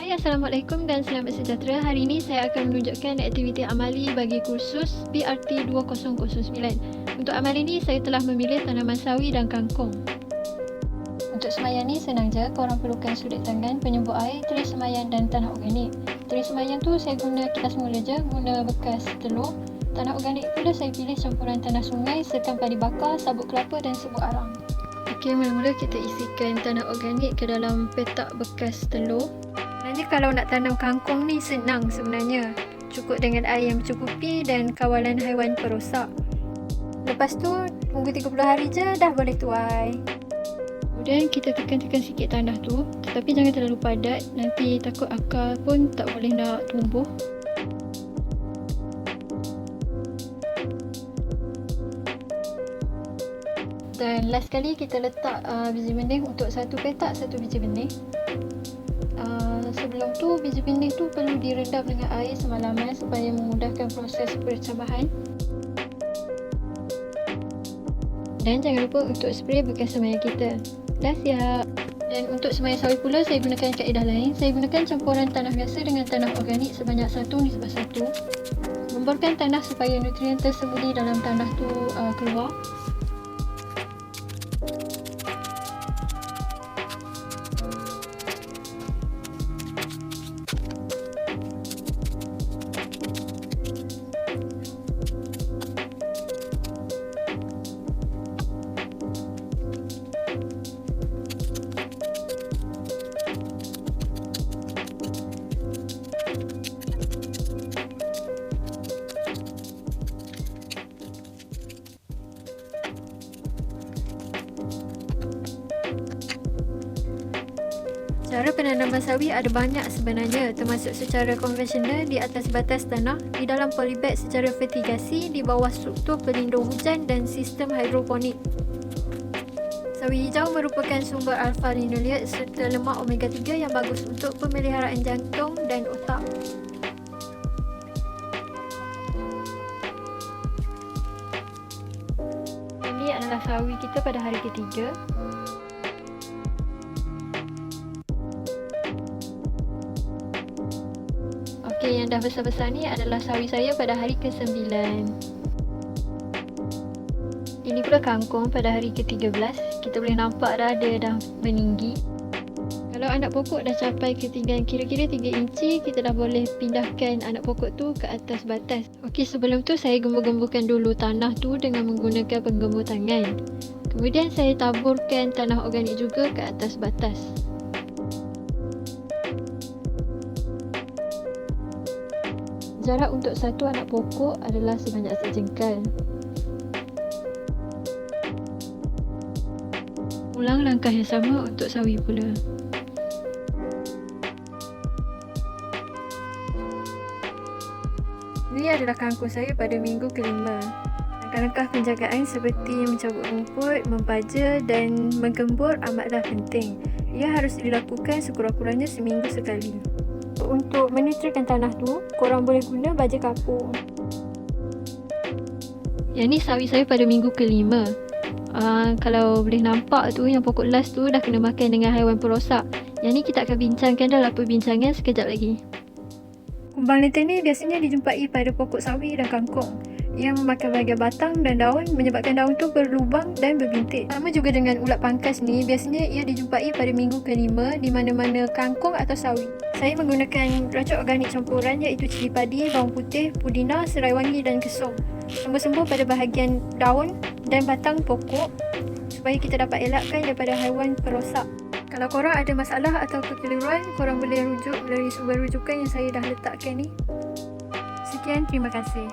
Hai, Assalamualaikum dan selamat sejahtera. Hari ini saya akan menunjukkan aktiviti amali bagi kursus PRT 2009. Untuk amali ini saya telah memilih tanaman sawi dan kangkung. Untuk semayang ni senang je, korang perlukan sudet tangan, penyembuh air, teri semayang dan tanah organik. Teri semayang tu saya guna kilas mula je, guna bekas telur. Tanah organik pula saya pilih campuran tanah sungai, sekam padi bakar, sabut kelapa dan serbuk arang. Okey, mula-mula kita isikan tanah organik ke dalam petak bekas telur. Sebenarnya kalau nak tanam kangkung ni senang sebenarnya. Cukup dengan air yang mencukupi dan kawalan haiwan perosak. Lepas tu tunggu 30 hari je dah boleh tuai. Kemudian kita tekan-tekan sikit tanah tu, tetapi jangan terlalu padat, nanti takut akar pun tak boleh nak tumbuh. Dan last sekali kita letak biji benih untuk satu petak, satu biji benih. Sebelum tu biji benih tu perlu direndam dengan air semalaman supaya memudahkan proses percabahan. Dan jangan lupa untuk spray bekas semayang kita. Dah siap. Dan untuk semayang sawi pula saya gunakan kaedah lain. Saya gunakan campuran tanah biasa dengan tanah organik sebanyak 1:1. Memborkan tanah supaya nutrien tersembunyi dalam tanah tu keluar. Cara penanaman sawi ada banyak sebenarnya, termasuk secara konvensional di atas batas tanah, di dalam polybag secara vertigasi, di bawah struktur pelindung hujan dan sistem hidroponik. Sawi hijau merupakan sumber alpha-linoleat serta lemak omega 3 yang bagus untuk pemeliharaan jantung dan otak. Ini adalah sawi kita pada hari ketiga. Okey, yang dah besar-besar ni adalah sawi saya pada hari ke-9. Ini pula kangkung pada hari ke-13. Kita boleh nampak dia dah meninggi. Kalau anak pokok dah capai ketinggian kira-kira 3 inci, kita dah boleh pindahkan anak pokok tu ke atas batas. Okey, sebelum tu saya gembur-gemburkan dulu tanah tu dengan menggunakan penggembur tangan. Kemudian saya taburkan tanah organik juga ke atas batas. Jarak untuk satu anak pokok adalah sebanyak sejengkal. Ulang langkah yang sama untuk sawi pula. Ini adalah kangkung saya pada minggu ke-5. Langkah-langkah penjagaan seperti mencabut rumput, mempaja dan menggembur amatlah penting. Ia harus dilakukan sekurang-kurangnya seminggu sekali. Untuk menetralkan tanah tu, korang boleh guna baja kapur. Yang ni sawi saya pada minggu ke-5. Kalau boleh nampak tu, yang pokok las tu dah kena makan dengan haiwan perosak. Yang ni kita akan bincangkan dalam perbincangan sekejap lagi. Kumbang lentera ni biasanya dijumpai pada pokok sawi dan kangkung yang memakan bahagian batang dan daun, menyebabkan daun tu berlubang dan berbintik. Sama juga dengan ulat pangkas ni, biasanya ia dijumpai pada minggu ke-5 di mana-mana kangkung atau sawi. Saya menggunakan racun organik campuran iaitu cili padi, bawang putih, pudina, serai wangi dan kesum. Sembur-sembur pada bahagian daun dan batang pokok supaya kita dapat elakkan daripada haiwan perosak. Kalau korang ada masalah atau kekeliruan, korang boleh rujuk melalui sumber rujukan yang saya dah letakkan ni. Sekian, terima kasih.